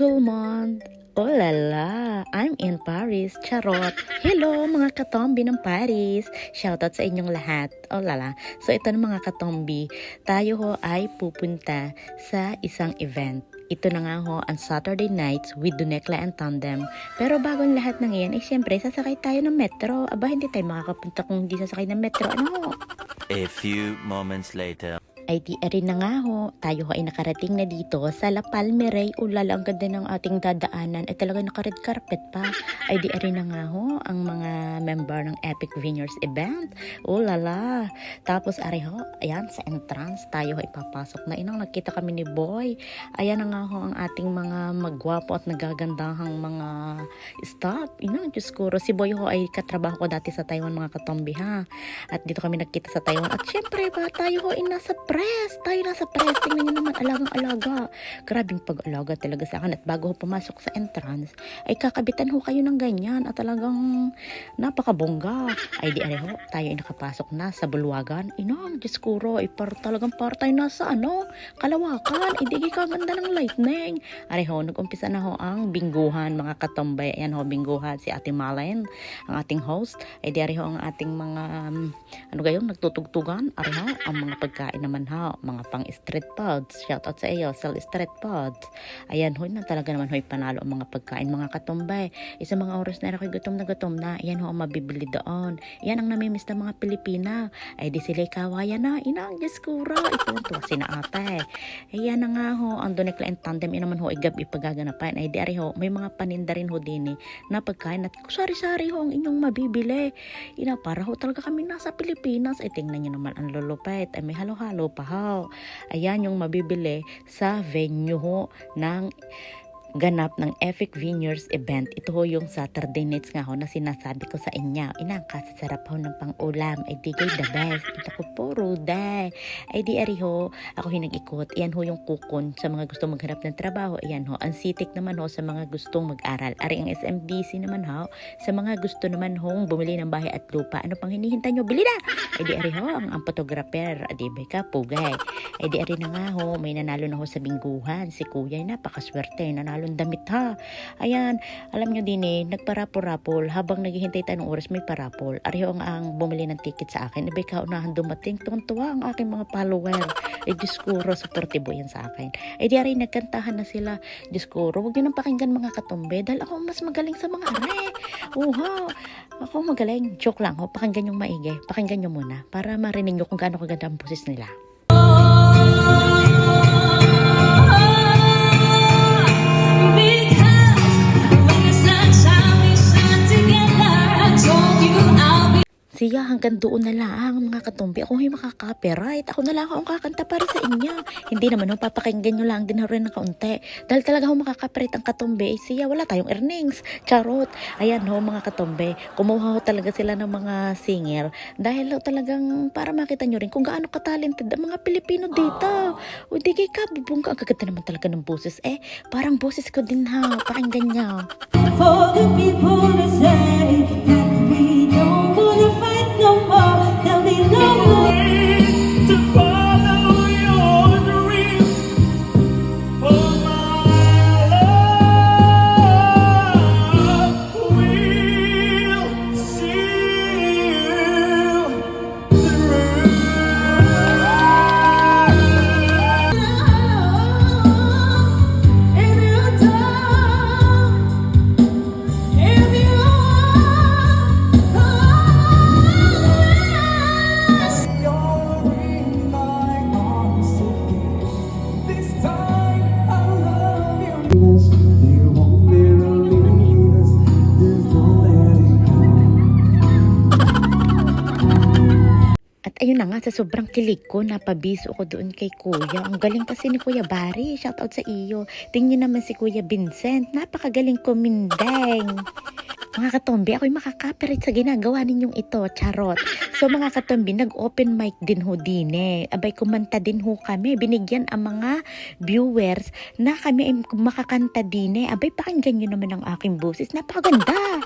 tout le monde! Oh la la! I'm in Paris! Charot! Hello mga katombi ng Paris! Shoutout sa inyong lahat! Oh la la! So ito na mga katombi, tayo ho ay pupunta sa isang event. Ito na nga ho ang Saturday nights with Dunekla and Tandem. Pero bago ang lahat ng iyan, syempre sasakay tayo ng metro. Aba, hindi tayo makakapunta kung hindi sasakay ng metro. Ano? A few moments later. Ay di rin na nga ho, tayo ho ay nakarating na dito sa La Palmeraie. Ulala, ang ganda ng ating dadaanan. Ay talaga naka-red carpet pa. Ay di rin na nga ho, ang mga member ng Epic Vineyards event. Ulala. Tapos ari ho, ayan sa entrance, tayo ho ipapasok na. Inang nagkita kami ni Boy. Ayan na nga ho ang ating mga magwapo at nagagandahang mga staff. Inang Diyos ko, si Boy ho ay katrabaho ko dati sa Taiwan mga katombi ha. At dito kami nagkita sa Taiwan. At syempre ba, tayo ho ay nasa tayo nasa press. Tingnan nyo naman, alagang-alaga. Grabing pag-alaga talaga sa akin. At bago ho pumasok sa entrance, ay kakabitan ho kayo ng ganyan. At talagang napakabongga. Ay di ho, tayo ay nakapasok na sa bulwagan. Inang, Diyos kuro, ay talagang tayo nasa Kalawakan. Ay di kaganda ng lightning. Ari ho, nag-umpisa na ho ang bingguhan, mga katombay. Ayan ho, bingguhan si Ate Malen, ang ating host. Ay di ho ang ating mga, nagtutugtugan. Ari ho, ang mga pagkain naman ha, mga pang street foods. Shout out sa iyo, sell street foods. Ayan ho, na talaga naman ho'y panalo ang mga pagkain, mga katumbay. Isa mga oras na ako'y gutom na. Ayan ho, ang mabibili doon. Yan ang namimiss ng mga Pilipina. Ay di sila'y kawayan na. Inang Diyos kura. Ito ang tuwa sina ate. Ayan na nga ho, ang Dunekla and Tandem. Yan naman ho, igabi pagaganapan. Ay di ho, may mga paninda rin ho din na pagkain. At sari-sari ho ang inyong mabibili. Ina, para ho talaga kami nasa Pilipinas. Ay tingnan nyo naman ang lulupet. Ay may halo-halo pa ho. Ayan yung mabibili sa venue ho ng ganap ng Epic Vineyards event. Ito ho yung Saturday nights nga ho na sinasabi ko sa inyo. Inang kasasarap ho ng pang-ulam. Ay di kay the best. Ito ko po, Ruday. Ay di ari ho, ako hinag-ikot. Ayan ho yung kukon sa mga gustong maghanap ng trabaho. Ayan ho, ang sitik naman ho sa mga gustong mag-aral. Ari ang SMDC naman ho, sa mga gusto naman hong bumili ng bahay at lupa. Ano pang hinihintay nyo? Bili na! Ay di ari ho, ang photographer. Di ba ka, pugay. Ay di ari na nga ho, may nanalo na ho sa bingguhan. Si kuya, napakaswerte. Nanalo damit ha. Ayan, alam nyo din nagparapol-rapol. Habang naghihintay tayo ng oras, may parapol. Ariho ang bumili ng ticket sa akin. Ibig kaunahan dumating. Tuwan-tuwa ang aking mga follower. Ay, Diyos ko, supportibo yan sa akin. Ay, di rin nagkantahan na sila. Diyos ko, huwag nyo nang pakinggan mga katumbe. Dahil ako mas magaling sa mga ako magaling. Joke lang ho. Pakinggan yung maigi. Pakinggan nyo muna. Para marinig nyo kung gaano kaganda ang boses nila. Siya hanggang doon na lang mga katumbi. Ako yung makaka-copyright. Ako na lang ang kakanta para sa inyo. Hindi naman ho, papakinggan nyo lang din rin ng kaunti. Dahil talaga ho makaka-copyright ang katumbi. Siya wala tayong earnings. Charot. Ayan ho mga katumbi. Kumuha ho talaga sila ng mga singer. Dahil ho talagang para makita nyo rin kung gaano ka-talented ang mga Pilipino dito. O di kay ka, bubungka. Ang kaganda naman talaga ng boses. Parang boses ko din ha. Pakinggan nyo. For the people to say that we don't wanna fight no more, there'll be no more to follow your dream for my love will see you through. Ayun na nga, sa sobrang kilig ko, napabiso ko doon kay Kuya. Ang galing kasi ni Kuya Barry. Shoutout sa iyo. Tingnan naman si Kuya Vincent. Napakagaling kumindeng. Mga katombi, ako'y makaka-copyright sa ginagawa ninyong ito. Charot. So mga katombi, nag-open mic din ho din Abay, kumanta din ho kami. Binigyan ang mga viewers na kami ay makakanta din Abay, pakinggan nyo naman ang aking boses. Napakaganda.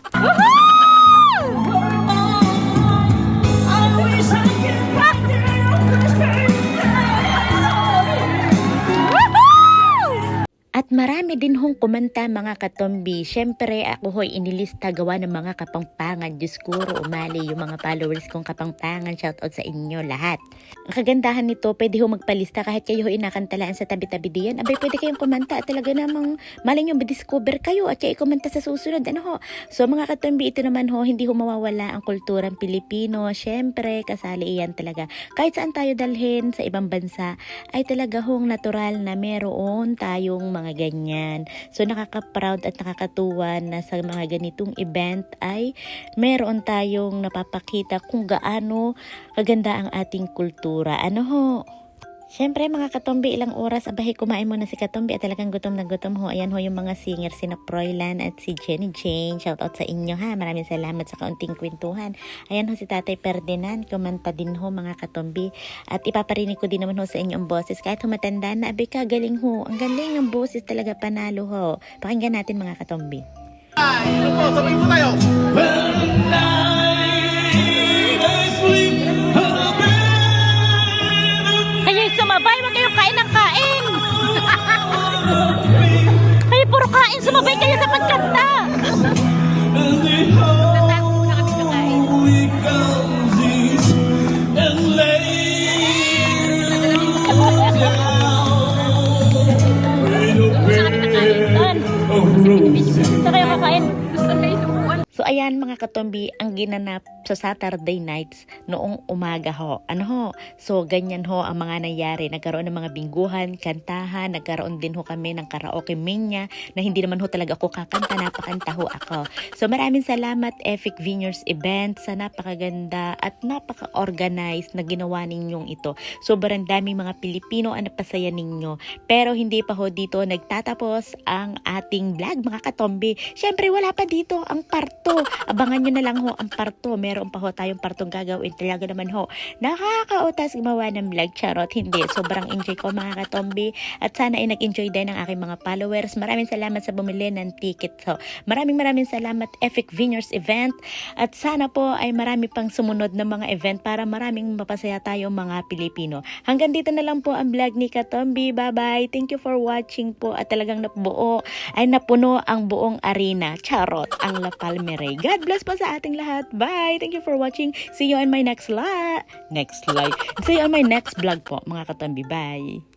At marami din hong kumanta mga katombi. Siyempre ako ho'y inilista gawa ng mga kapangpangan. Diyos ko, umali yung mga followers kong kapangpangan. Shoutout sa inyo lahat. Ang kagandahan nito, pwede ho magpalista kahit kayo ho'y nakantalaan sa tabi-tabi diyan. Abay, pwede kayong kumanta at talaga namang malay nyo ma-discover kayo at kayo kumanta sa susunod. Ano ho? So mga katombi, ito naman ho, hindi ho mawawala ang kulturang Pilipino. Siyempre, kasali iyan talaga. Kahit saan tayo dalhin sa ibang bansa, ay talaga hong natural na meron tayong mga ganyan. So nakaka-proud at nakakatuwa na sa mga ganitong event ay meron tayong napapakita kung gaano kaganda ang ating kultura. Ano ho? Siyempre mga katombi, ilang oras abahay kumain muna si katombi at talagang gutom na gutom ho. Ayan ho yung mga singer, sina Froilan at si Jenny Jane. Shoutout sa inyo ha. Maraming salamat sa kaunting kwentuhan. Ayan ho si Tatay Ferdinand. Kumanta din ho mga katombi. At ipaparinig ko din naman ho sa inyo ang boses. Kahit ho matanda na, abay ka, galing ho. Ang galing ng boses talaga, panalo ho. Pakinggan natin mga katombi. Sabay po tayo. When I sleep, Kayo'y sumabay, wag kayong kain ng kain! Kayo puro kain, sumabay kayo sa pagkanta! and the holy comes and lay of roses. Saan kayo kakain? So ayan mga katombi, ang ginanap sa Saturday nights noong umaga ho. Ano ho? So ganyan ho ang mga nangyari. Nagkaroon ng mga bingguhan, kantahan, nagkaroon din ho kami ng karaoke mania na hindi naman ho talaga ako kakanta, napakanta ho ako. So maraming salamat Epic Vineyards Event sa napakaganda at napaka-organized na ginawa ninyong ito. Sobrang daming mga Pilipino ang napasaya ninyo. Pero hindi pa ho dito nagtatapos ang ating vlog mga katombi. Siyempre wala pa dito ang parto. Abangan nyo na lang ho ang parto. Meron pa ho tayong partong gagawin. Talaga naman ho, nakakautas gumawa ng vlog. Charot, hindi. Sobrang enjoy ko mga katombi. At sana ay nag-enjoy din ang aking mga followers. Maraming salamat sa bumili ng ticket. So, maraming salamat Epic Vineyards Event. At sana po ay marami pang sumunod na mga event para maraming mapasaya tayo mga Pilipino. Hanggang dito na lang po ang vlog ni Katombi. Bye-bye. Thank you for watching po. At talagang napuno ang buong arena. Charot, ang La Palmera. God bless po sa ating lahat. Bye! Thank you for watching. See you on my next live. See you on my next vlog po, mga katombi. Bye!